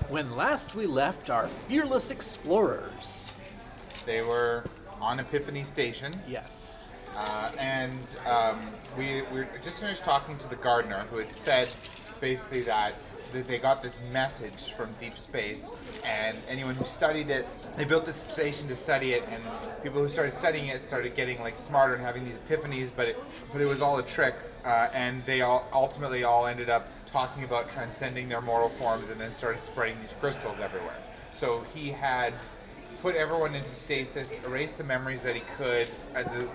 When last we left our fearless explorers. They were on Epiphany Station, Yes. and we just finished talking to the gardener, who had said basically that they got this message from deep space, and anyone who studied it, they built this station to study it, and people who started studying it started getting like smarter and having these epiphanies, but it was all a trick, and they all ultimately all ended up talking about transcending their mortal forms, and then started spreading these crystals everywhere. So he had put everyone into stasis, erased the memories that he could. The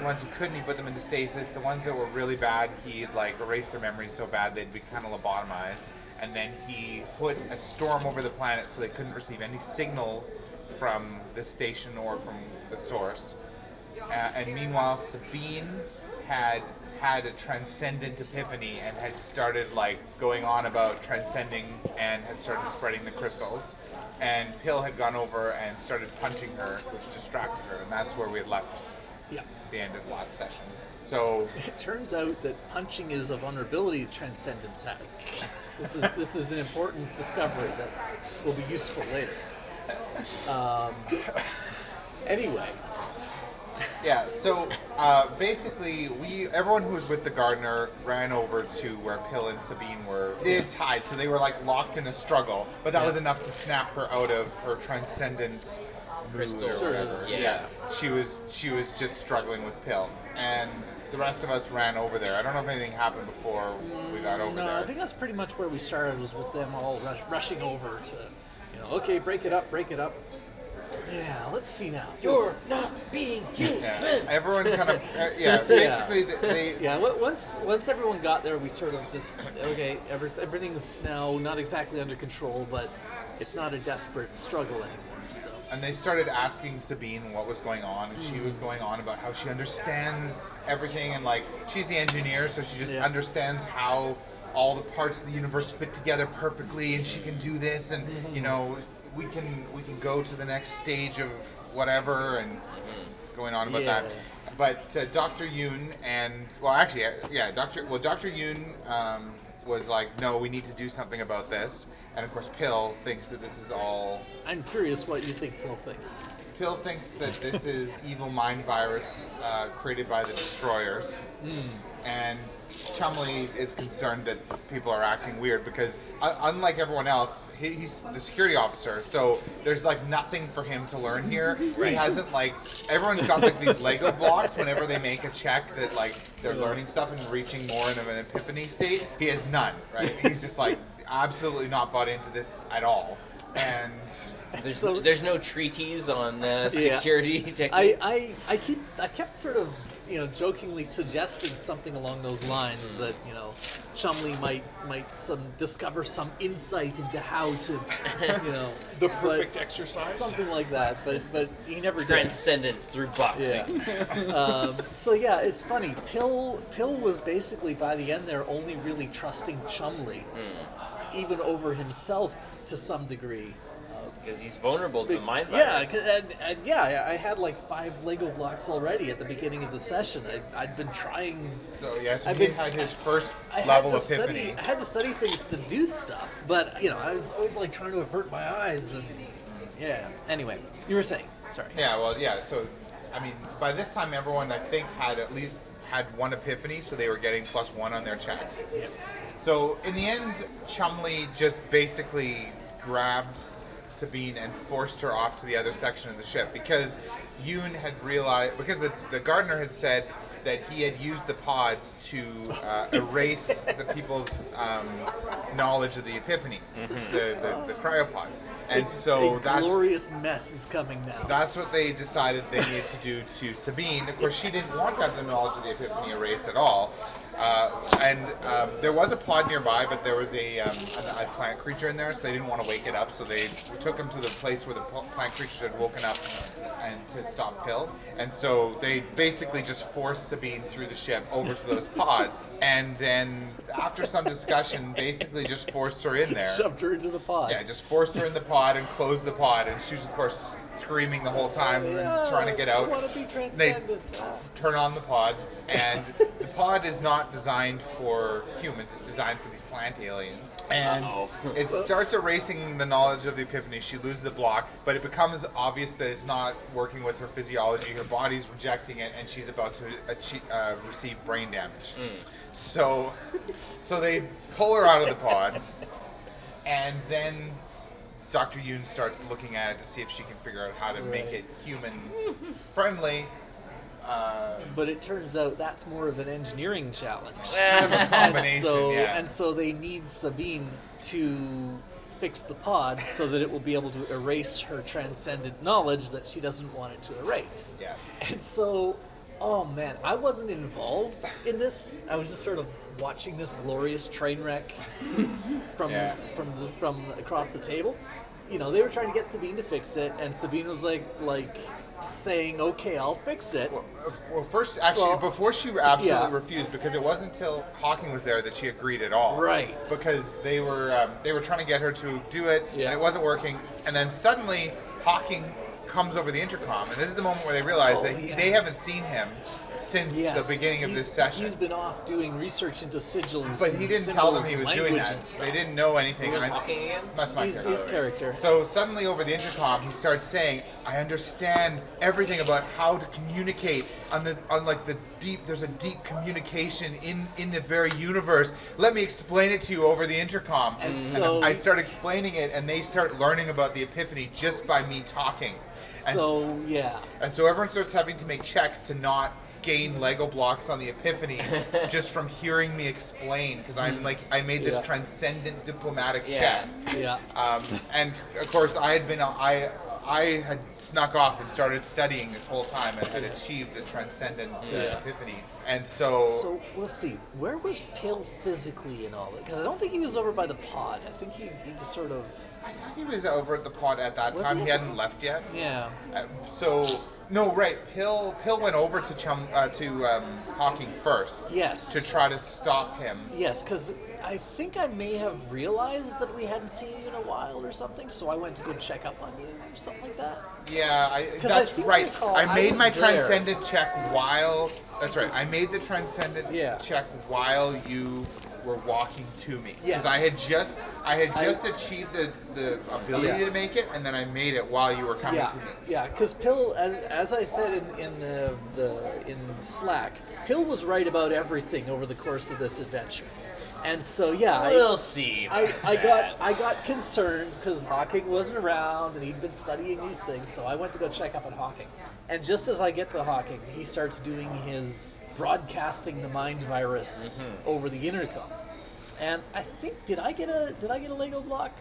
ones he couldn't, he put them into stasis. The ones that were really bad, he'd like erased their memories so bad they'd be kind of lobotomized. And then he put a storm over the planet so they couldn't receive any signals from the station or from the source. And meanwhile, Sabine had a transcendent epiphany and had started like going on about transcending and had started spreading the crystals. And Pill had gone over and started punching her, which distracted her, and that's where we had left. Yeah. At the end of the last session. So it turns out that punching is a vulnerability Transcendence has. This is an important discovery that will be useful later. Anyway. Yeah, so basically, everyone who was with the gardener ran over to where Pill and Sabine were. They had tied, so they were like locked in a struggle, but that was enough to snap her out of her transcendent crystal or whatever. Yeah. She was just struggling with Pill, and the rest of us ran over there. I don't know if anything happened before we got over there. No, I think that's pretty much where we started, was with them all rushing over to, okay, break it up. Yeah, let's see now. You're not being human. Yeah. Everyone kind of, basically they. Yeah, once everyone got there, we sort of just, okay, everything's now not exactly under control, but it's not a desperate struggle anymore, so. And they started asking Sabine what was going on, and she was going on about how she understands everything, and like, she's the engineer, so she just understands how all the parts of the universe fit together perfectly, and she can do this, and, we can go to the next stage of whatever, and going on about that. But Dr. Yoon Dr. Yoon was like, no, we need to do something about this. And of course, Pill thinks that this is all. I'm curious what you think Pill thinks. Pill thinks that this is evil mind virus created by the destroyers. And Chumley is concerned that people are acting weird because, unlike everyone else, he's the security officer, so there's like nothing for him to learn here. He hasn't everyone's got like these Lego blocks whenever they make a check that like they're learning stuff and reaching more into an epiphany state. He has none, right? He's just like absolutely not bought into this at all. And there's no treatise on security techniques. I kept sort of jokingly suggesting something along those lines that Chumley might discover some insight into how to the perfect exercise, something like that. But he never did. Transcendence through boxing. Yeah. So yeah, it's funny. Pill was basically by the end there only really trusting Chumley, even over himself to some degree. Because he's vulnerable to mind virus. Yeah, I had like 5 Lego blocks already at the beginning of the session. I'd been trying. So he had his first level epiphany. I had to study things to do stuff, but I was always like trying to avert my eyes and Anyway, you were saying. Sorry. So I mean, by this time everyone I think had at least had one epiphany, so they were getting +1 on their checks. Yeah. So in the end, Chumley just basically grabbed Sabine and forced her off to the other section of the ship because Yoon had realized, because the gardener had said that he had used the pods to erase the people's knowledge of the epiphany, the cryopods. And so that's... glorious mess is coming now. That's what they decided they needed to do to Sabine. Of course, she didn't want to have the knowledge of the epiphany erased at all. There was a pod nearby, but there was a plant creature in there, so they didn't want to wake it up, so they took him to the place where the plant creature had woken up and to stop Pill. And so they basically just forced Sabine through the ship over to those pods, and then after some discussion, basically just forced her in there. Shoved her into the pod. Yeah, just forced her in the pod and closed the pod, and she was, of course, screaming the whole time and trying to get out. I want to be transcendent. They turn on the pod, and the pod is not not designed for humans. It's designed for these plant aliens. And it starts erasing the knowledge of the Epiphany. She loses a block, but it becomes obvious that it's not working with her physiology. Her body's rejecting it, and she's about to receive brain damage. So they pull her out of the pod, and then Dr. Yoon starts looking at it to see if she can figure out how to make it human-friendly. But it turns out that's more of an engineering challenge. Kind of a combination, And so they need Sabine to fix the pod so that it will be able to erase her transcendent knowledge that she doesn't want it to erase. Yeah. And so, oh man, I wasn't involved in this. I was just sort of watching this glorious train wreck from across the table. You know, they were trying to get Sabine to fix it, and Sabine was like saying, "Okay, I'll fix it." Well, first, actually, before she absolutely refused, because it wasn't until Hawking was there that she agreed at all. Right. Because they were trying to get her to do it, and it wasn't working. And then suddenly, Hawking comes over the intercom, and this is the moment where they realize that they haven't seen him since the beginning of this session. He's been off doing research into sigils. But he didn't tell them he was doing that. They didn't know anything. Hawking again? That's my character. His character. So suddenly over the intercom, he starts saying, "I understand everything about how to communicate on the deep. There's a deep communication in the very universe. Let me explain it to you over the intercom." And so I start explaining it, and they start learning about the Epiphany just by me talking. And so everyone starts having to make checks to not gain Lego blocks on the Epiphany just from hearing me explain, because I made this transcendent diplomatic check. And of course I had snuck off and started studying this whole time and had achieved the transcendent Epiphany. And so let's see, where was Pill physically in all that? Because I don't think he was over by the pod. I think he just sort of. I thought he was over at the pod at that time. He hadn't left yet. Yeah. No, right. Pill went over to Hawking first. Yes. To try to stop him. Yes, because I think I may have realized that we hadn't seen you in a while or something, so I went to go check up on you or something like that. Yeah, that's right. I made my transcendent check while. That's right. I made the transcendent check while you were walking to me. Because I had just achieved the ability to make it, and then I made it while you were coming to me. Yeah, because Pill, as I said in Slack, Pill was right about everything over the course of this adventure. And so we'll see. I got concerned because Hawking wasn't around and he'd been studying these things, so I went to go check up on Hawking. And just as I get to Hawking, he starts doing his broadcasting the mind virus over the intercom. And I think did I get a Lego block?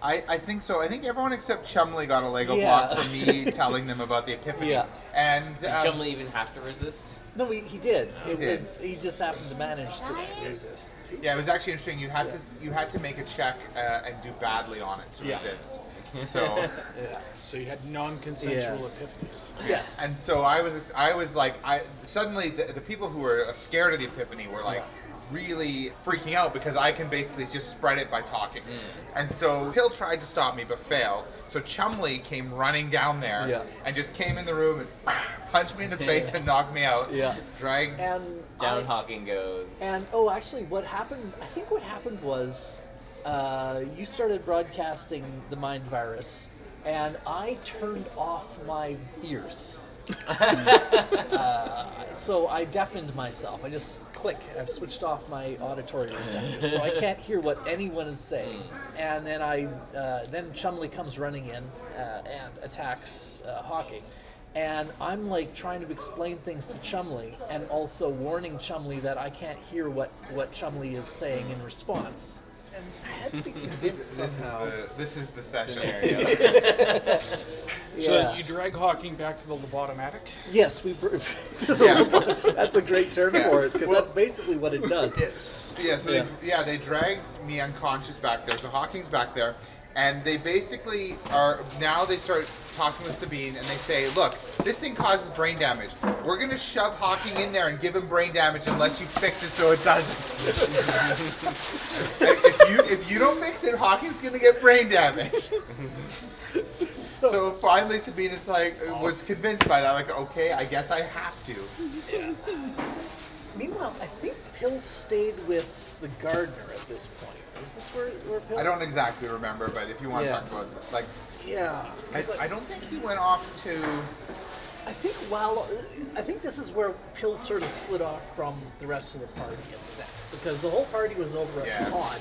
I think so. I think everyone except Chumley got a Lego block for me telling them about the Epiphany. Yeah. And did Chumley even have to resist? No, he did. He just happened to manage to resist. Yeah, it was actually interesting. You had to make a check and do badly on it to resist. So So you had non-consensual epiphanies. Yes. And so I was like suddenly the people who were scared of the Epiphany were like really freaking out because I can basically just spread it by talking. And so Hill tried to stop me but failed. So Chumley came running down there and just came in the room and punched me in the face and knocked me out. Dragged down Hawking goes. And actually what happened, I think what happened was you started broadcasting the mind virus and I turned off my ears. So I deafened myself. I just I've switched off my auditory receptors, so I can't hear what anyone is saying. And then then Chumley comes running in and attacks Hawking. And I'm like trying to explain things to Chumley and also warning Chumley that I can't hear what Chumley is saying in response. And I had to be convinced somehow. This is the session. So you drag Hawking back to the lobotomatic? Yes, that's a great term for it, because that's basically what it does. They dragged me unconscious back there. So Hawking's back there, and they basically they start talking with Sabine, and they say, look, this thing causes brain damage. We're going to shove Hawking in there and give him brain damage unless you fix it so it doesn't. if you don't fix it, Hawking's going to get brain damage. So finally Sabine is was convinced by that, like, okay, I guess I have to. Meanwhile, I think Pill stayed with the gardener at this point. Is this where Pill? I don't exactly remember, but if you want to Yeah. talk about it, like, Yeah. 'Cause I don't think he went off to. I think this is where Pill sort of split off from the rest of the party in a sense, because the whole party was over at Yeah. the pod,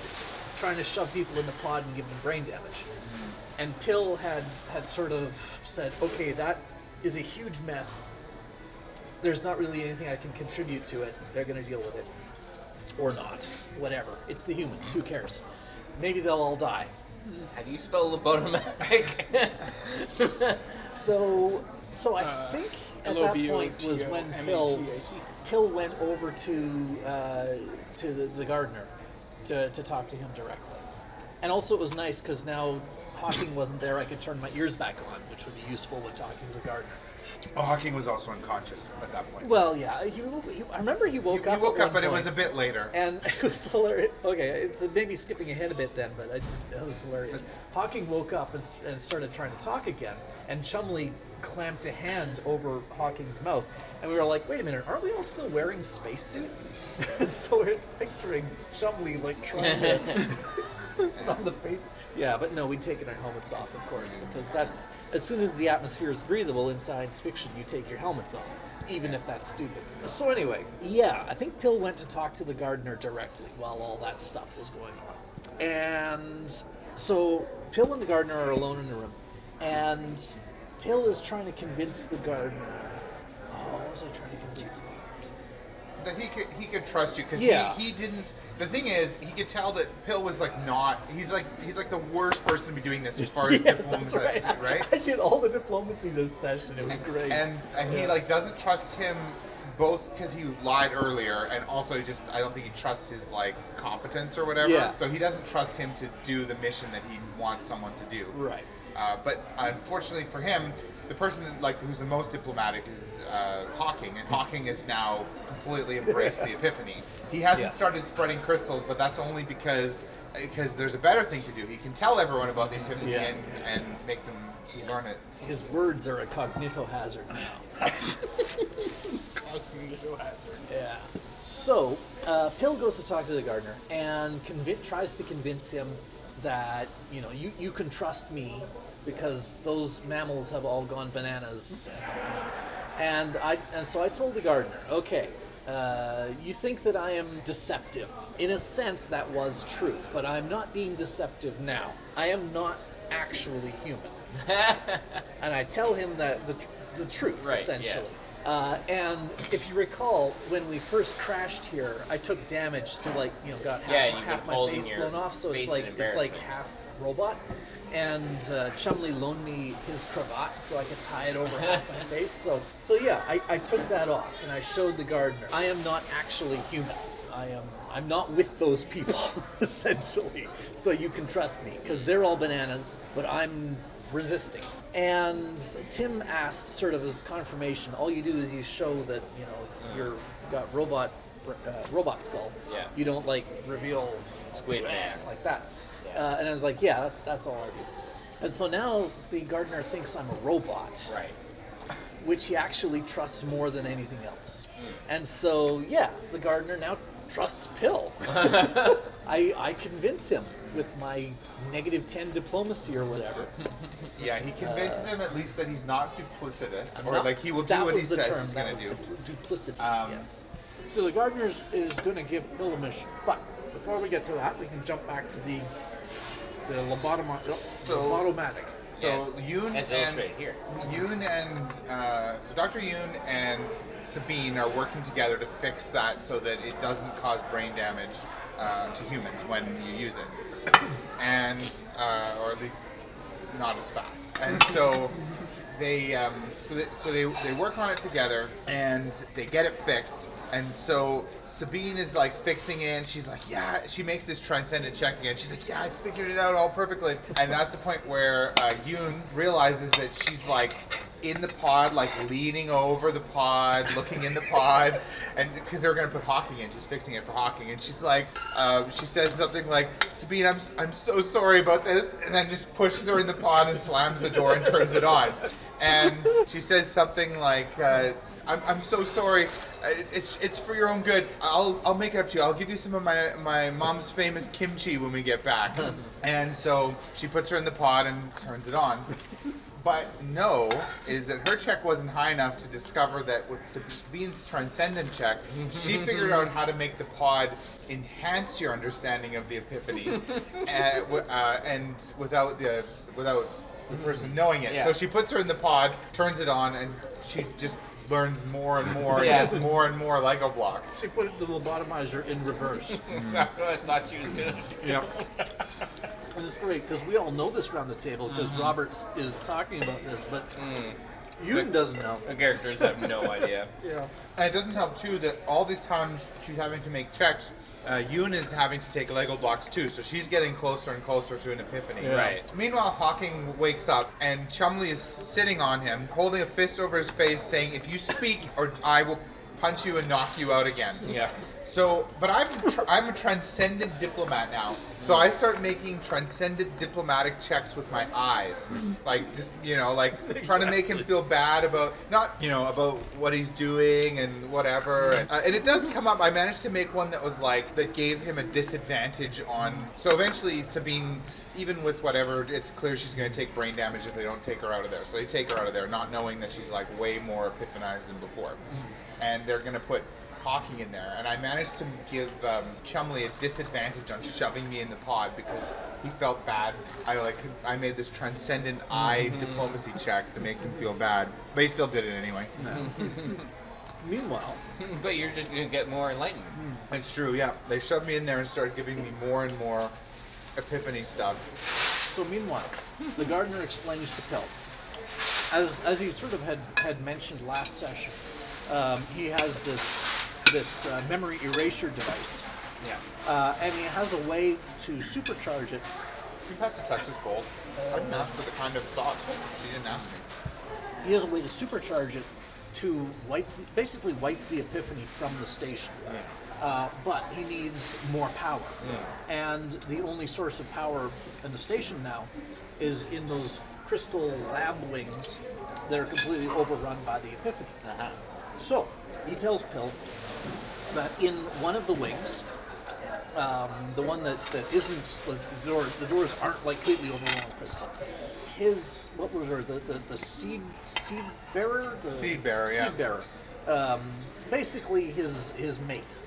trying to shove people in the pod and give them brain damage. And Pill had sort of said, okay, that is a huge mess. There's not really anything I can contribute to it. They're going to deal with it. Or not. Whatever. It's the humans. Who cares? Maybe they'll all die. How do you spell lobotomatic? So I think at that point was when Pill went over to the gardener to talk to him directly. And also it was nice because now Hawking wasn't there. I could turn my ears back on, which would be useful when talking to the gardener. Oh, Hawking was also unconscious at that point. Well, yeah. I remember he woke up. He woke at up, one but it point, was a bit later. And it was hilarious. Okay, it's maybe skipping ahead a bit then, but it was hilarious. Hawking woke up and started trying to talk again, and Chumley clamped a hand over Hawking's mouth, and we were like, wait a minute, aren't we all still wearing spacesuits? So I was picturing Chumley like trying to on the face. Yeah, but no, we'd taken our helmets off, of course, because that's as soon as the atmosphere is breathable in science fiction, you take your helmets off, even if that's stupid. So anyway, yeah, I think Pill went to talk to the gardener directly while all that stuff was going on. And so Pill and the gardener are alone in the room, and Pill is trying to convince the gardener. Oh, what was I trying to convince him? That he could trust you, because Yeah. he didn't. The thing is, he could tell that Pill was like not. He's like the worst person to be doing this as far as Yes, diplomacy, that's right. right? I did all the diplomacy this session. It was great. And he Yeah. like doesn't trust him, both because he lied earlier, and also just I don't think he trusts his like competence or whatever. Yeah. So he doesn't trust him to do the mission that he wants someone to do. Right. But unfortunately for him, the person who's the most diplomatic is Hawking, and Hawking has now completely embraced the Epiphany. He hasn't started spreading crystals, but that's only because there's a better thing to do. He can tell everyone about the Epiphany and make them learn it. His words are a cognito hazard now. Cognito hazard. Yeah. So, Pill goes to talk to the gardener and tries to convince him that, you can trust me because those mammals have all gone bananas. And so I told the gardener, okay, you think that I am deceptive. In a sense, that was true, but I'm not being deceptive now. I am not actually human. And I tell him that the truth, Right, essentially. And if you recall, when we first crashed here, I took damage to got half my face blown off, so it's like half robot. And Chumley loaned me his cravat so I could tie it over half my face. So yeah, I took that off and I showed the gardener. I am not actually human. I'm not with those people, essentially. So you can trust me, because they're all bananas, but I'm resisting. And Tim asked, sort of as confirmation, all you do is you show that, you're got robot skull. Yeah. You don't reveal Squid Man. like that. And I was like, yeah, that's all I do. And so now the gardener thinks I'm a robot, Right. which he actually trusts more than anything else. And so, yeah, the gardener now trusts Pill. I convince him with my -10 diplomacy or whatever. Yeah, he convinces him at least that he's not duplicitous, or Not- he will do that what he was the says term, he's that going to do. was Duplicity, Um, yes. So the gardener is going to give Pill a mission. But before we get to that, we can jump back to the lobotomatic. So Yes, Yoon as and illustrated here. So Dr. Yoon and Sabine are working together to fix that so that it doesn't cause brain damage to humans when you use it, and or at least not as fast. And so they work on it together and they get it fixed. And so Sabine is fixing it, and she's like, yeah, she makes this transcendent check again. She's like, yeah, I figured it out all perfectly. And that's the point where Yoon realizes that she's in the pod, leaning over the pod, looking in the pod, and because they're going to put Hawking in, she's fixing it for Hawking, and she's like, she says something like, Sabine, I'm so sorry about this, and then just pushes her in the pod and slams the door and turns it on. And she says something like, I'm so sorry. It's for your own good. I'll make it up to you. I'll give you some of my mom's famous kimchi when we get back. And so she puts her in the pod and turns it on. But is that her check wasn't high enough to discover that with Sabine's transcendent check, she figured out how to make the pod enhance your understanding of the Epiphany, and without the person knowing it. Yeah. So she puts her in the pod, turns it on, and she just learns more and more, and gets more and more Lego blocks. She put the lobotomizer in reverse. That's what I thought she was gonna. Yeah. And it's great because we all know this around the table because Robert is talking about this, but Ewan doesn't know. The characters have no idea. Yeah. And it doesn't help too that all these times she's having to make checks, Yoon is having to take Lego blocks too, so she's getting closer and closer to an epiphany. Yeah. Right. Meanwhile, Hawking wakes up and Chumley is sitting on him, holding a fist over his face, saying, "If you speak, or I will punch you and knock you out again." Yeah. So, but I'm a transcendent diplomat now. So I start making transcendent diplomatic checks with my eyes, like just trying to make him feel bad about about what he's doing and whatever. And it does come up. I managed to make one that gave him a disadvantage on. So eventually Sabine, even with whatever, it's clear she's going to take brain damage if they don't take her out of there. So they take her out of there, not knowing that she's way more epiphanized than before, and they're going to put Hawking in there, and I managed to give Chumley a disadvantage on shoving me in the pod because he felt bad. I made this transcendent eye diplomacy check to make him feel bad, but he still did it anyway. Meanwhile, But you're just gonna get more enlightened. It's true, yeah. They shoved me in there and started giving me more and more epiphany stuff. so meanwhile, the gardener explains to Pill, as he sort of had mentioned last session, he has this memory erasure device. Yeah. And he has a way to supercharge it. Can you pass the Texas bowl? I didn't ask for the kind of sauce. She didn't ask me. He has a way to supercharge it to basically wipe the Epiphany from the station. But he needs more power. And the only source of power in the station now is in those crystal lab wings that are completely overrun by the Epiphany. So he tells Pill that in one of the wings, the one that isn't the doors aren't completely overwhelmed with crystal. The seed bearer? Seed bearer, yeah. Seed bearer. Basically his mate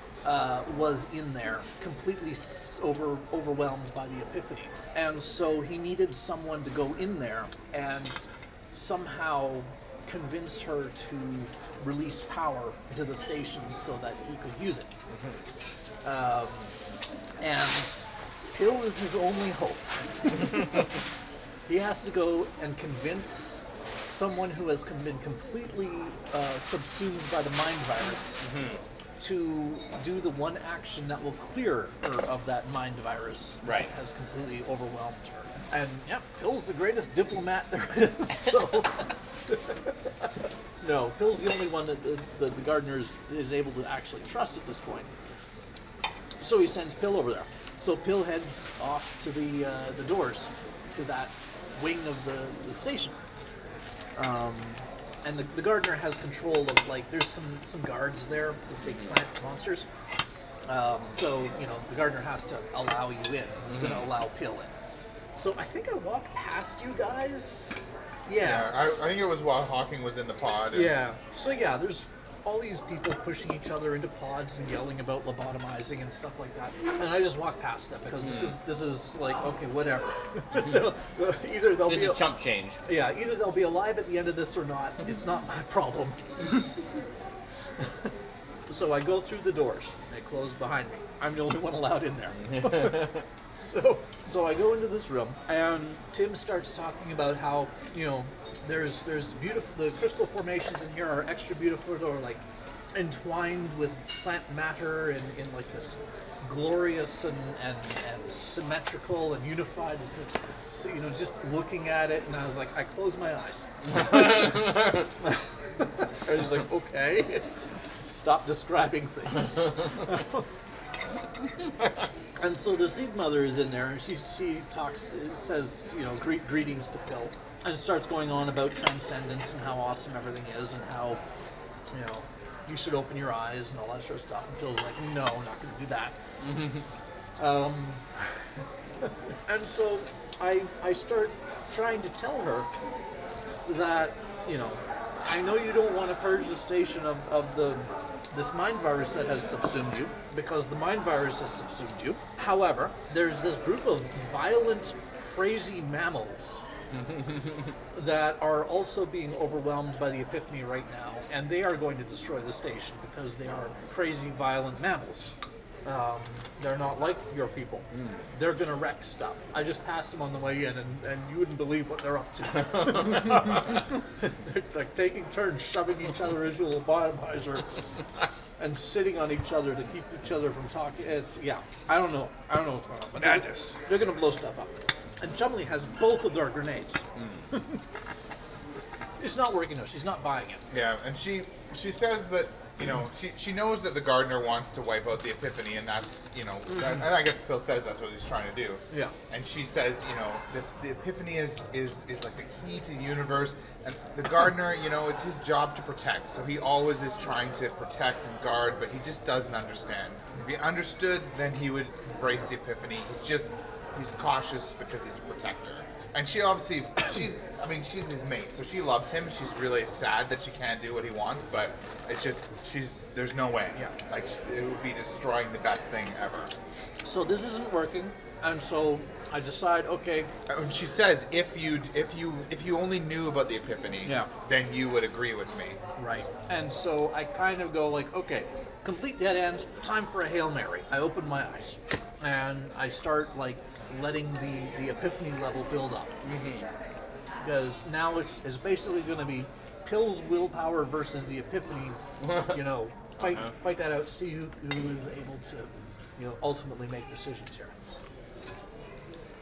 was in there, completely overwhelmed by the Epiphany. And so he needed someone to go in there and somehow convince her to release power to the station so that he could use it. And Pill is his only hope. He has to go and convince someone who has been completely subsumed by the mind virus to do the one action that will clear her of that mind virus that has completely overwhelmed her. And Pill's the greatest diplomat there is. So no, Pill's the only one that the gardener is able to actually trust at this point. So he sends Pill over there. So Pill heads off to the doors to that wing of the station. And the gardener has control of there's some guards there, the big plant monsters. So the gardener has to allow you in. He's going to allow Pill in. So I think I walked past you guys. Yeah. I think it was while Hawking was in the pod. So there's all these people pushing each other into pods and yelling about lobotomizing and stuff like that. And I just walked past them because this is okay, whatever. Either they'll This is chump change. Yeah, either they'll be alive at the end of this or not. It's not my problem. So I go through the doors. They close behind me. I'm the only one allowed in there. So I go into this room, and Tim starts talking about how there's beautiful. The crystal formations in here are extra beautiful, or entwined with plant matter in this glorious and symmetrical and unified. So, just looking at it, and I was I close my eyes. I was okay, stop describing things. And so the seed mother is in there, and she says greetings to Pill, and starts going on about transcendence and how awesome everything is, and how you should open your eyes and all that sort of stuff. And Phil's like, no, I'm not going to do that. And so I start trying to tell her that, I know you don't want to purge the station of this mind virus that has subsumed you, because the mind virus has subsumed you. However, there's this group of violent, crazy mammals that are also being overwhelmed by the Epiphany right now, and they are going to destroy the station because they are crazy, violent mammals. They're not like your people. They're going to wreck stuff. I just passed them on the way in, and you wouldn't believe what they're up to. They're like taking turns shoving each other into a lobotomizer and sitting on each other to keep each other from talking. I don't know what's going on. But Madness. They're going to blow stuff up. And Chumley has both of their grenades. It's not working though. She's not buying it. Yeah, and she says that, she knows that the gardener wants to wipe out the Epiphany, and that's, and I guess Phil says that's what he's trying to do. Yeah. And she says, the Epiphany is like the key to the universe, and the gardener, it's his job to protect, so he always is trying to protect and guard, but he just doesn't understand. If he understood, then he would embrace the Epiphany. He's cautious because he's a protector. And she obviously, she's his mate, so she loves him. She's really sad that she can't do what he wants, but it's just, there's no way. Yeah. Like, it would be destroying the best thing ever. So this isn't working, and so I decide, okay. And she says, if you only knew about the Epiphany, then you would agree with me. Right. And so I kind of go like, okay, complete dead end, time for a Hail Mary. I open my eyes, and I start like letting the Epiphany level build up. Because now it's basically going to be Pill's willpower versus the Epiphany, fight that out, see who is able to, ultimately make decisions here.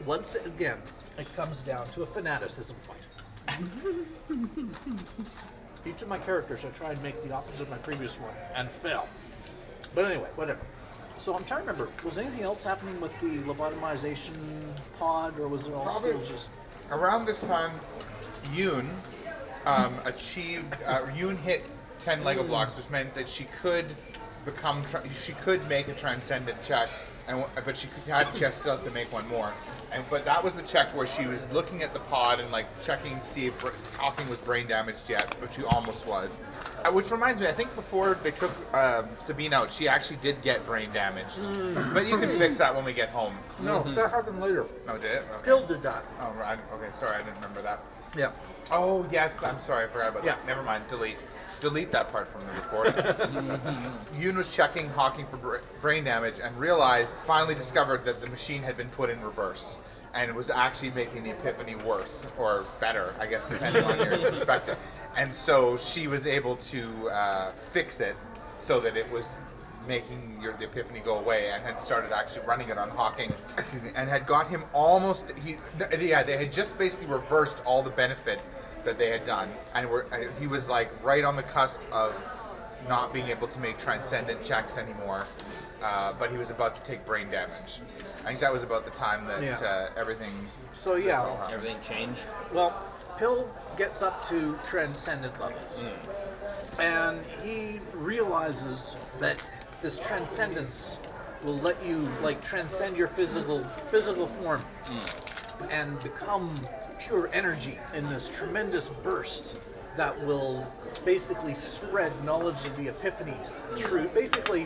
Once again, it comes down to a fanaticism fight. Each of my characters, I try and make the opposite of my previous one, and fail. But anyway, whatever. So I'm trying to remember, was anything else happening with the lobotomization pod, or was it all still just... Around this time, Yoon Yoon hit 10 Lego blocks, which meant that she could make a transcendent check, but she had still has to make one more. But that was the check where she was looking at the pod and like checking to see if Hawking was brain damaged yet, which he almost was. Which reminds me, I think before they took Sabine out, she actually did get brain damaged. But you can fix that when we get home. No, that happened later. Oh, did it? Okay. Pill did that. Oh, right. Okay, sorry, I didn't remember that. Yeah. Oh, yes, I'm sorry, I forgot about that. Never mind, delete that part from the recording. Yoon was checking Hawking for brain damage and finally discovered that the machine had been put in reverse and it was actually making the Epiphany worse, or better, I guess, depending on your perspective. And so she was able to fix it so that it was making the Epiphany go away, and had started actually running it on Hawking, and had got him almost. They had just basically reversed all the benefit that they had done, and he was like right on the cusp of not being able to make transcendent checks anymore, but he was about to take brain damage. I think that was about the time that everything. So everything changed. Well, Pill gets up to transcendent levels, and he realizes that this transcendence will let you like transcend your physical form and become pure energy in this tremendous burst that will basically spread knowledge of the Epiphany through. Basically,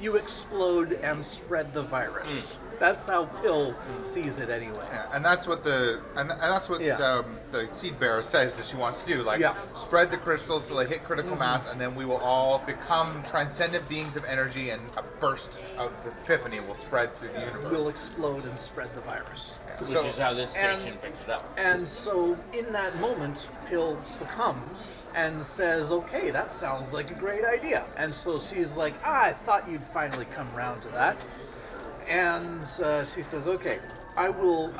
you explode and spread the virus. That's how Pill sees it anyway. Yeah, and that's what the seed bearer says that she wants to do. Spread the crystals till they hit critical mass, and then we will all become transcendent beings of energy, and a burst of the Epiphany will spread through the universe. Will explode and spread the virus. Yeah. Which is how this station picks it up. And so, in that moment, Pill succumbs and says, "Okay, that sounds like a great idea." And so she's like, "I thought you'd finally come around to that." And she says, "Okay, I will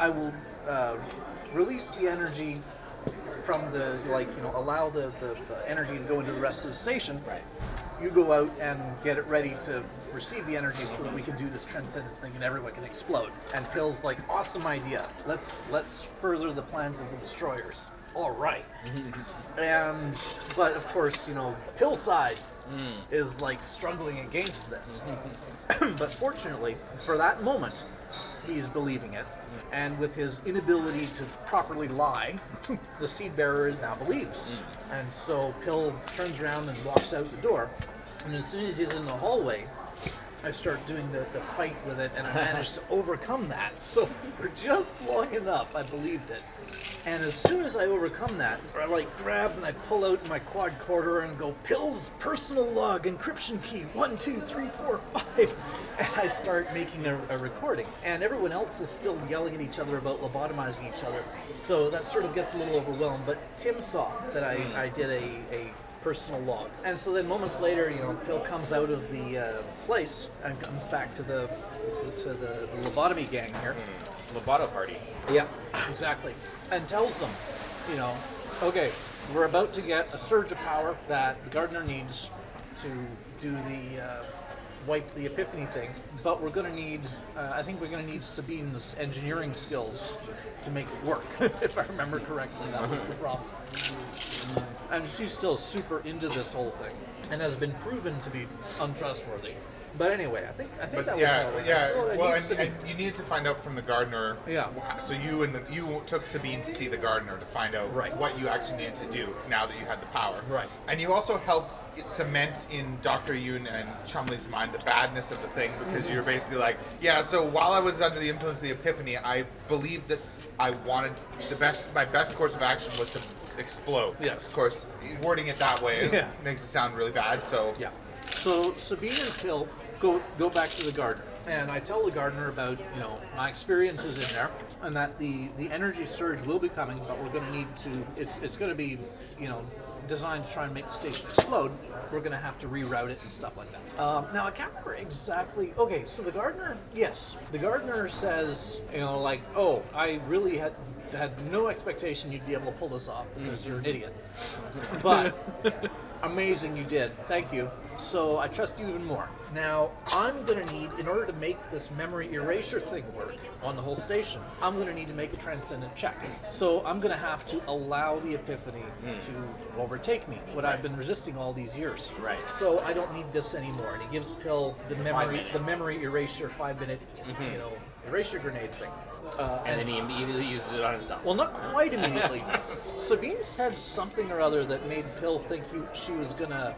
release the energy from allow the energy to go into the rest of the station. Right. You go out and get it ready to receive the energy so that we can do this transcendent thing and everyone can explode. And Pill's like, awesome idea. Let's further the plans of the destroyers. All right. But of course, Pill's side is like struggling against this. But fortunately, for that moment, he's believing it. And with his inability to properly lie, the seed bearer now believes. And so Pill turns around and walks out the door. And as soon as he's in the hallway, I start doing the fight with it, and I managed to overcome that. So for just long enough, I believed it. And as soon as I overcome that, I grab and I pull out my quadcorder and go, Pill's personal log encryption key 1 2 3 4 5, and I start making a recording. And everyone else is still yelling at each other about lobotomizing each other, so that sort of gets a little overwhelmed. But Tim saw that I did a personal log, and so then moments later, Pill comes out of the place and comes back to the lobotomy gang here. Loboto party. Yeah, exactly. And tells them, okay, we're about to get a surge of power that the gardener needs to do the wipe the Epiphany thing, but we're going to need, I think we're going to need Sabine's engineering skills to make it work, if I remember correctly. That was the problem. And she's still super into this whole thing, and has been proven to be untrustworthy. But anyway, I think that was all. Well, and you needed to find out from the gardener. Yeah. So you took Sabine to see the gardener to find out what you actually needed to do now that you had the power. Right. And you also helped cement in Dr. Yoon and Chumley's mind the badness of the thing, because you're basically like, yeah. So while I was under the influence of the Epiphany, I believed that I wanted my best course of action was to explode. Yes. Of course, wording it that way makes it sound really bad. So. Yeah. So Sabine and Phil go back to the gardener, and I tell the gardener about my experiences in there, and that the energy surge will be coming, but we're going to need to. It's going to be designed to try and make the station explode. We're going to have to reroute it and stuff like that. Now I can't remember exactly. Okay, so the gardener says oh, I really had no expectation you'd be able to pull this off because you're an idiot, but amazing you did. Thank you. So I trust you even more. Now, I'm going to need, in order to make this memory erasure thing work on the whole station, I'm going to need to make a transcendent check. So I'm going to have to allow the Epiphany to overtake me, what I've been resisting all these years. Right. So I don't need this anymore. And he gives Pill the memory erasure 5-minute, erasure grenade thing. And then he immediately uses it on himself. Well, not quite immediately. Sabine said something or other that made Pill think she was gonna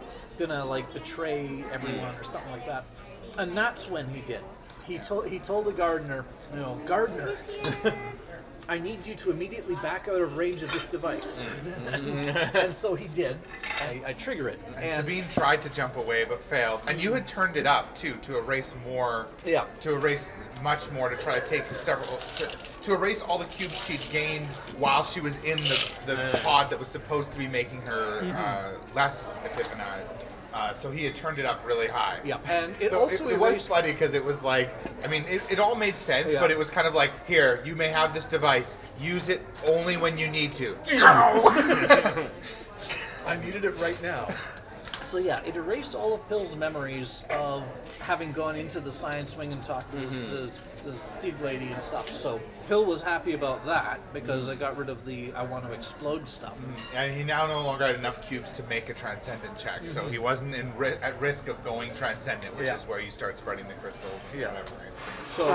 betray everyone or something like that, and that's when he did. He told the gardener, Gardener, I need you to immediately back out of range of this device. And so he did. I trigger it. And Sabine tried to jump away but failed. And you had turned it up too to erase more. Yeah. To erase much more, to try to take to erase all the cubes she'd gained while she was in the pod that was supposed to be making her less epiphanized. So he had turned it up really high. Yeah, and it was funny because it was like, it all made sense, but it was kind of like, here, you may have this device, use it only when you need to. I needed it right now. So yeah, it erased all of Pill's memories of having gone into the science wing and talked to this seed lady and stuff. So Pill was happy about that because I got rid of the I want to explode stuff. And he now no longer had enough cubes to make a transcendent check, so he wasn't at risk of going transcendent, which is where you start spreading the crystals and whatever. So,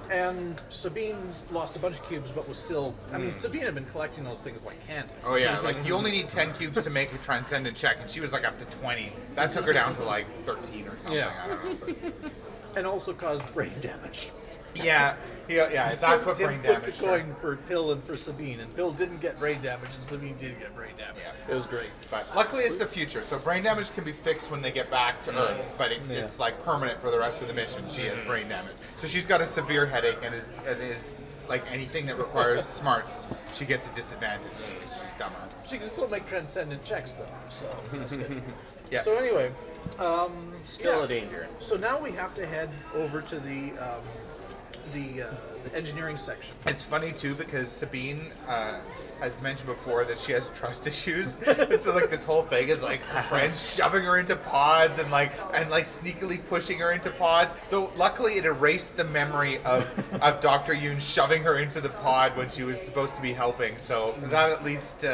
and Sabine's lost a bunch of cubes, but was still. Sabine had been collecting those things like candy. Oh yeah, you only need 10 cubes to make a transcendent check, and she was up to 20. That took her down to 13 or something. Yeah. I don't know. But. And also caused brain damage. Yeah, that's what brain damage. Tim flipped a coin for Pill and for Sabine, and Pill didn't get brain damage, and Sabine did get brain damage. Yeah. It was great. But luckily, it's the future, so brain damage can be fixed when they get back to Earth, but it's permanent for the rest of the mission. She has brain damage, so she's got a severe headache, and is like anything that requires smarts, she gets a disadvantage. She's dumber. She can still make transcendent checks though, so that's good. Yeah. So anyway, still a danger. So now we have to head over to the engineering section. It's funny too because Sabine has mentioned before that she has trust issues, and so like this whole thing is like her friends shoving her into pods and like sneakily pushing her into pods. Though luckily it erased the memory of Dr. Yoon shoving her into the pod when she was supposed to be helping. So that at least.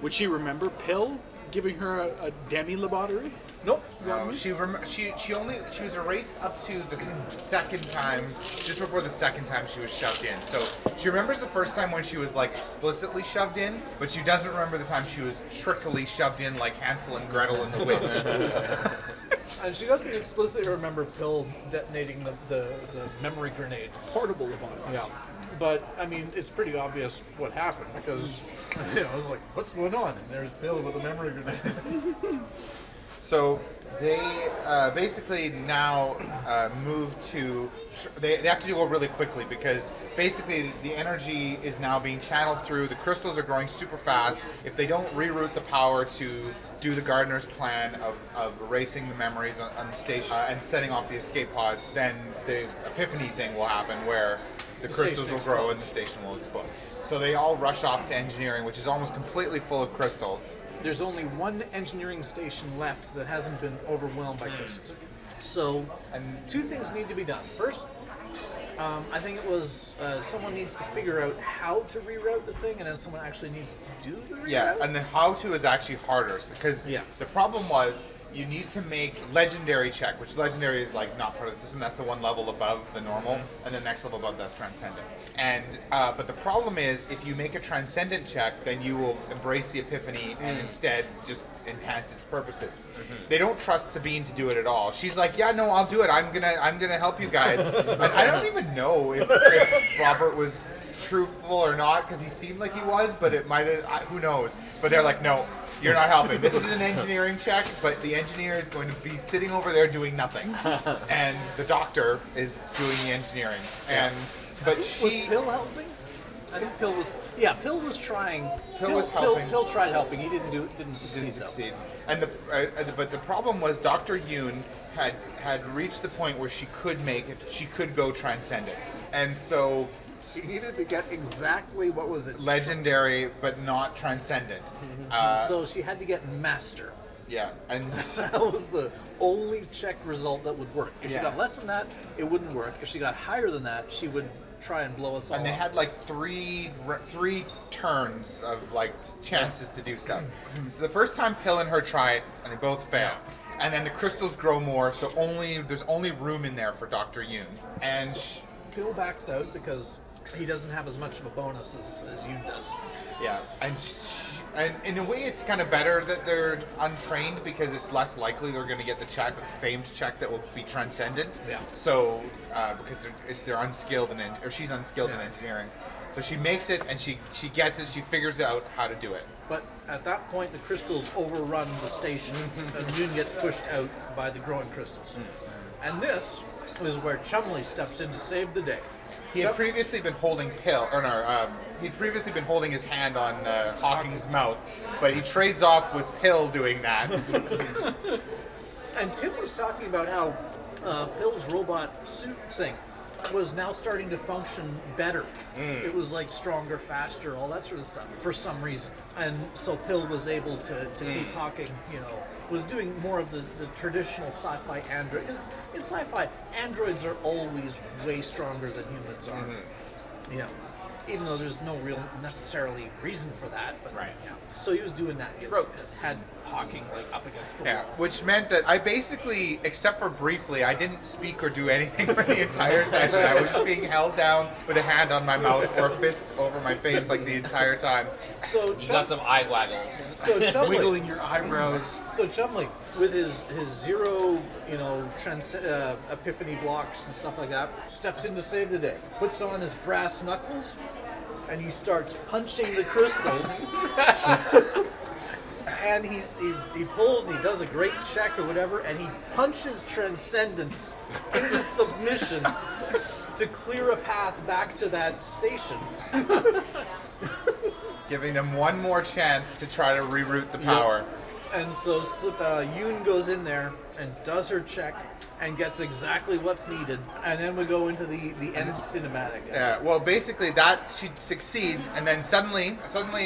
Would she remember Pill giving her a demi-lobotomy? Nope. No, she was erased up to the second time, just before the second time she was shoved in. So she remembers the first time when she was like explicitly shoved in, but she doesn't remember the time she was trickily shoved in like Hansel and Gretel in the Witch. And she doesn't explicitly remember Pill detonating the memory grenade. Portable lobotomy. Yeah. But, I mean, it's pretty obvious what happened, because, I was like, what's going on? And there's Pill with a memory grenade. So they basically now move to. They have to do it really quickly because basically the energy is now being channeled through. The crystals are growing super fast. If they don't reroute the power to do the gardener's plan of erasing the memories on the station and setting off the escape pods, then the Epiphany thing will happen where the crystals will grow and the station will explode. So they all rush off to engineering, which is almost completely full of crystals. There's only one engineering station left that hasn't been overwhelmed by crystals. So, two things need to be done. First, I think it was someone needs to figure out how to reroute the thing, and then someone actually needs to do the reroute. Yeah, and the how to is actually harder because the problem was you need to make legendary check, which legendary is like not part of the system. That's the one level above the normal, and the next level above that's transcendent. And but the problem is if you make a transcendent check, then you will embrace the Epiphany and instead just enhance its purposes. They don't trust Sabine to do it at all. She's like, yeah, no, I'll do it. I'm gonna help you guys. And I don't even know if Robert was truthful or not because he seemed like he was, but it might have. Who knows? But they're like, no. You're not helping. This is an engineering check, but the engineer is going to be sitting over there doing nothing, and the doctor is doing the engineering. But was Pill helping? I think Pill was. Yeah, Pill was trying. Pill was helping. Pill tried helping. He didn't succeed. And but the problem was Dr. Yoon had reached the point where she could make it. She could go transcendent, and so. She needed to get exactly, what was it? Legendary, but not transcendent. So she had to get master. Yeah, and that was the only check result that would work. If she got less than that, it wouldn't work. If she got higher than that, she would try and blow us all. And they had like three turns of like chances to do stuff. So the first time Pill and her try it, and they both fail. And then the crystals grow more, so there's only room in there for Dr. Yoon. And Pill backs out because he doesn't have as much of a bonus as Yoon does. Yeah, and in a way it's kind of better that they're untrained because it's less likely they're going to get the famed check that will be transcendent. Yeah. So because they're unskilled or she's unskilled in engineering, so she makes it and she gets it. She figures out how to do it. But at that point, the crystals overrun the station, and Yoon gets pushed out by the growing crystals. And this is where Chumley steps in to save the day. He had previously been holding he'd previously been holding his hand on Hawking's mouth, but he trades off with Pill doing that. And Tim was talking about how Pill's robot suit thing was now starting to function better. It was like stronger, faster, all that sort of stuff for some reason. And so Pill was able to keep Hawking, was doing more of the traditional sci-fi android. Because in sci-fi, androids are always way stronger than humans are. Even though there's no real necessarily reason for that. But so he was doing that. Tropes. Had Hawking like up against the wall. Which meant that I basically, except for briefly, I didn't speak or do anything for the entire session. I was just being held down with a hand on my mouth or a fist over my face like the entire time. So you got some eye waggles. So Chumley, wiggling your eyebrows. So Chumley, with his zero, Epiphany blocks and stuff like that, steps in to save the day. Puts on his brass knuckles, and he starts punching the crystals. And he does a great check or whatever, and he punches Transcendence into submission to clear a path back to that station. Giving them one more chance to try to reroute the power. And so Yoon goes in there and does her check, and gets exactly what's needed, and then we go into the end cinematic. Yeah, well, basically that she succeeds, and then suddenly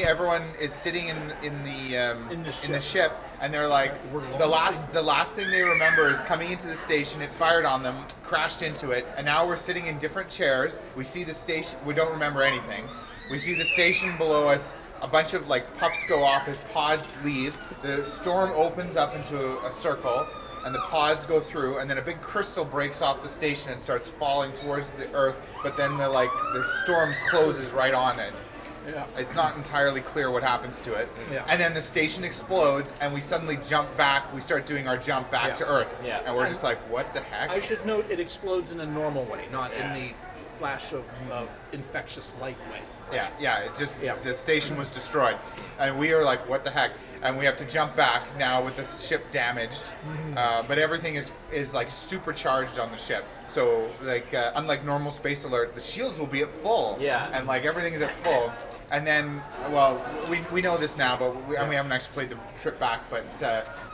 everyone is sitting in the ship, and they're like, the last thing they remember is coming into the station. It fired on them, crashed into it, and now we're sitting in different chairs. We see the station. We don't remember anything. We see the station below us. A bunch of like puffs go off as pods leave. The storm opens up into a circle, and the pods go through, and then a big crystal breaks off the station and starts falling towards the Earth. But then the storm closes right on it. Yeah. It's not entirely clear what happens to it. Yeah. And then the station explodes, and we suddenly jump back. We start doing our jump back to Earth. Yeah. And we're just like, what the heck? I should note it explodes in a normal way, not in the flash of infectious light way. Yeah, it just, the station was destroyed. And we are like, what the heck? And we have to jump back now with the ship damaged. But everything is like supercharged on the ship. So, like, unlike normal Space Alert, the shields will be at full. Yeah. And, like, everything is at full. And then, well, we know this now, but we haven't actually played the trip back. But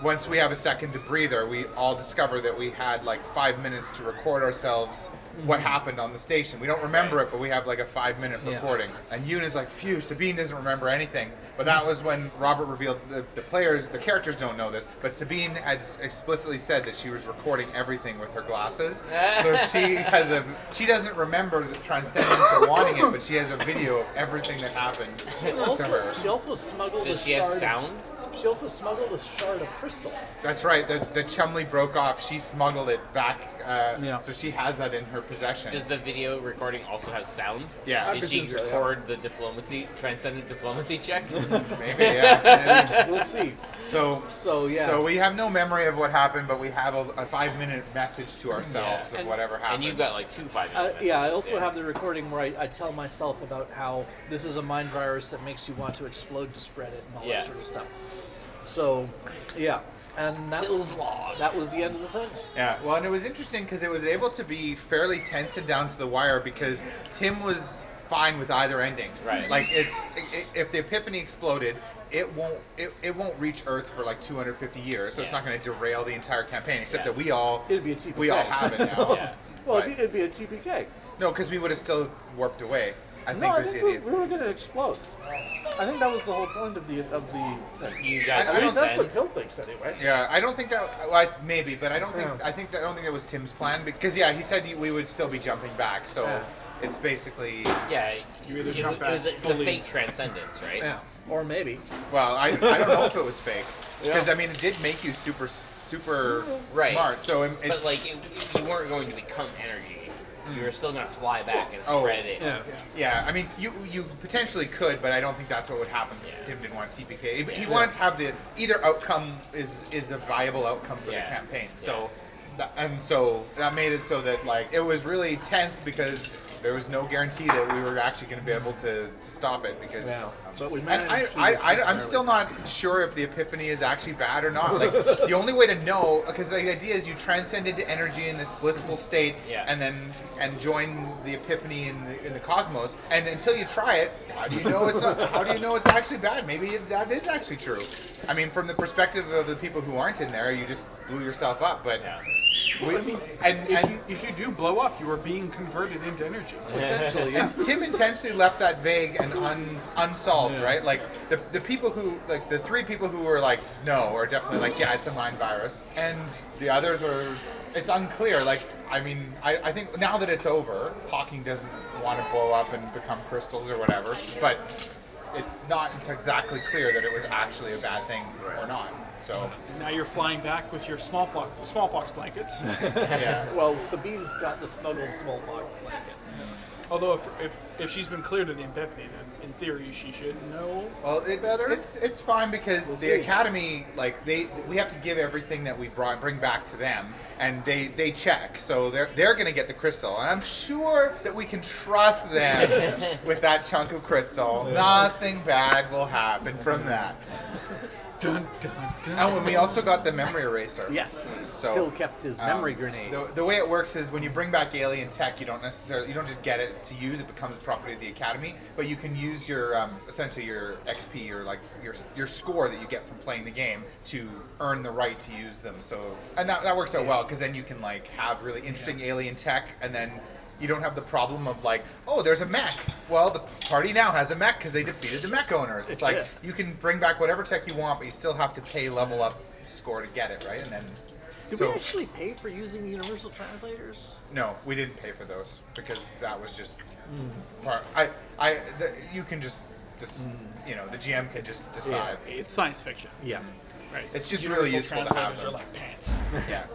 once we have a second to breather, we all discover that we had, like, 5 minutes to record ourselves what happened on the station. We don't remember it, but we have, like, a 5-minute recording. And Yuna's like, phew, Sabine doesn't remember anything. But that was when Robert revealed the characters don't know this, but Sabine had explicitly said that she was recording everything with her glasses. So she doesn't remember the transcendence or wanting it, but she has a video of everything that happened to her. She also smuggled Does she have sound? She also smuggled a shard of crystal. That's right. The Chumley broke off. She smuggled it back, so she has that in her possession. Does the video recording also have sound? Yeah. Did she record the transcendent diplomacy check? Maybe, yeah. We'll see. So we have no memory of what happened, but we have a 5-minute message to ourselves of whatever happened. And you've got like 2 5-minute messages. I also have the recording where I tell myself about how this is a mind virus that makes you want to explode to spread it and all that sort of stuff. So, and that was the end of the segment. Yeah, well, and it was interesting because it was able to be fairly tense and down to the wire because Tim was fine with either ending. Right. Like if the Epiphany exploded, it won't reach Earth for like 250 years, so it's not going to derail the entire campaign. Except that we all it'd be a TPK. We all have it now. Well, it'd be a TPK. No, because we would have still warped away. I think we were going to explode. I think that was the whole point of the thing. You guys At least that's what Bill thinks anyway. Yeah, I don't think that. Well, maybe, but I don't think. I don't think that was Tim's plan because he said we would still be jumping back. So it's basically. Yeah, you either jump back. It's a fake transcendence, right? Yeah, or maybe. Well, I don't know if it was fake because I mean it did make you super smart. So but like you weren't going to become energy. You were still going to fly back and spread it. Yeah. I mean, you potentially could, but I don't think that's what would happen because Tim didn't want TPK. He wanted to have either outcome is a viable outcome for the campaign. So, so that made it so that like it was really tense because there was no guarantee that we were actually going to be able to stop it because. But we managed I'm still not sure if the Epiphany is actually bad or not. Like the only way to know, because the idea is you transcend into energy in this blissful state, and then join the Epiphany in the cosmos. And until you try it, how do you know it's not? How do you know it's actually bad? Maybe that is actually true. I mean, from the perspective of the people who aren't in there, you just blew yourself up. But if you do blow up, you are being converted into energy. Essentially, And Tim intentionally left that vague and unsolved, right? Like the people who, like the 3 people who were like, no, are definitely like, yeah, it's a mind virus, and the others are, it's unclear. Like, I mean, I think now that it's over, Hawking doesn't want to blow up and become crystals or whatever, but it's not exactly clear that it was actually a bad thing or not. So now you're flying back with your smallpox blankets. Well, Sabine's got the smuggled smallpox blanket. Although if she's been cleared of the Epiphany, then in theory she should know. Well, better. It's fine because the Academy, like we have to give everything that we bring back to them, and they check, so they're gonna get the crystal, and I'm sure that we can trust them with that chunk of crystal. Nothing bad will happen from that. Dun, dun, dun. And when we also got the memory eraser. Yes. So, Phil kept his memory grenade. The way it works is when you bring back alien tech, you don't just get it to use. It becomes property of the Academy, but you can use your essentially your XP or like your score that you get from playing the game to earn the right to use them. So and that works out well because then you can like have really interesting alien tech, and then you don't have the problem of like, oh, there's a mech. Well, the party now has a mech because they defeated the mech owners. It's like you can bring back whatever tech you want, but you still have to pay level up score to get it, right? And then Did we actually pay for using the universal translators? No, we didn't pay for those because that was just you can just you know, the GM can just decide. It's science fiction. Yeah. Right. It's just Universal really useful to have translators them. are like pants. Yeah.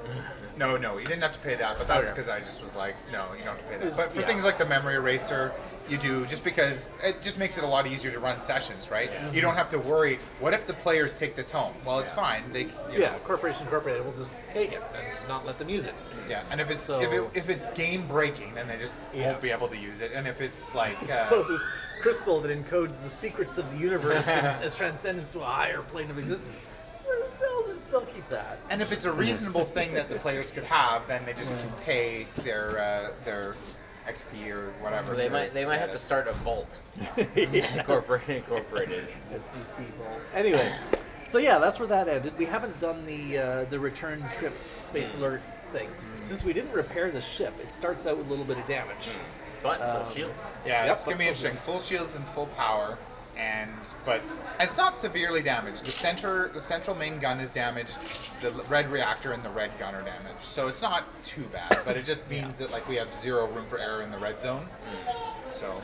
No, you didn't have to pay that, but that's because I just was like, no, you don't have to pay that. But for things like the memory eraser, you do, just because it just makes it a lot easier to run sessions, right? Yeah. You don't have to worry, what if the players take this home? Well, it's fine. They, you know. Corporation Incorporated will just take it and not let them use it. Yeah, and if it's if it's game breaking, then they just won't be able to use it. And if it's like so this crystal that encodes the secrets of the universe and transcends to a higher plane of existence, they'll keep that. And if it's a reasonable thing that the players could have, then they just can pay their XP or whatever. They might have to start a vault. Incorporated. SCP vault. Anyway, so yeah, that's where that ended. We haven't done the return trip space alert thing. Since we didn't repair the ship, it starts out with a little bit of damage. But full shields. Yeah, it's gonna be interesting. Full shields and full power. But it's not severely damaged. The central main gun is damaged. The red reactor and the red gun are damaged. So it's not too bad. But it just means that like we have zero room for error in the red zone. So,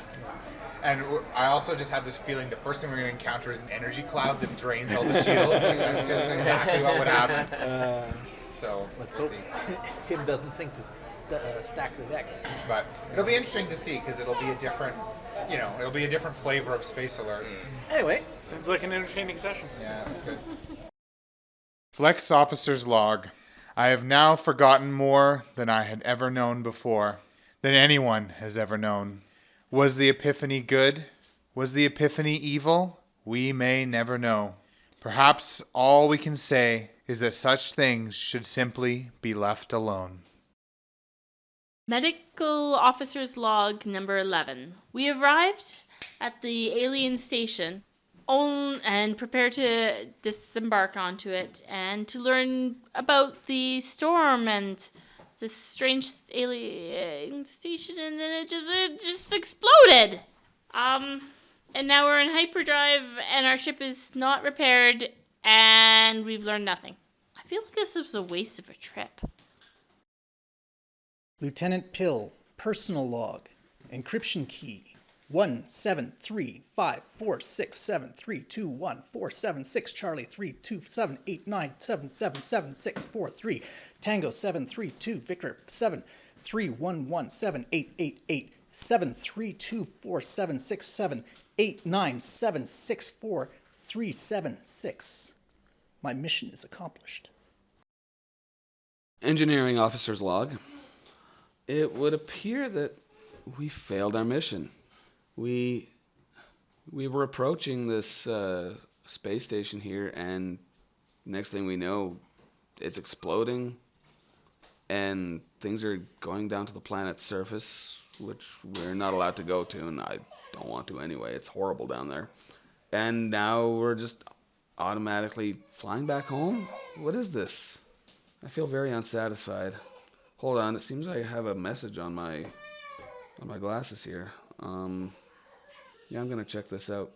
and I also just have this feeling the first thing we're going to encounter is an energy cloud that drains all the shields. That's just exactly what would happen. So let's hope Tim doesn't think to stack the deck. But it'll be interesting to see because it'll be a different. It'll be a different flavor of Space Alert. Anyway. Sounds like an entertaining session. Yeah, that's good. Flex Officer's Log. I have now forgotten more than I had ever known before, than anyone has ever known. Was the Epiphany good? Was the Epiphany evil? We may never know. Perhaps all we can say is that such things should simply be left alone. Medical Officer's Log number 11. We arrived at the alien station and prepared to disembark onto it and to learn about the storm and this strange alien station, and then it just exploded. And now we're in hyperdrive and our ship is not repaired and we've learned nothing. I feel like this was a waste of a trip. Lieutenant Pill, personal log, encryption key 1735467321476 Charlie 32789777643 Tango 732 Victor 73117888 732476789764376. My mission is accomplished. Engineering Officer's Log. It would appear that we failed our mission. We were approaching this space station here, and next thing we know, it's exploding, and things are going down to the planet's surface, which we're not allowed to go to, and I don't want to anyway. It's horrible down there. And now we're just automatically flying back home? What is this? I feel very unsatisfied. Hold on, it seems I have a message on my glasses here. Yeah, I'm gonna check this out.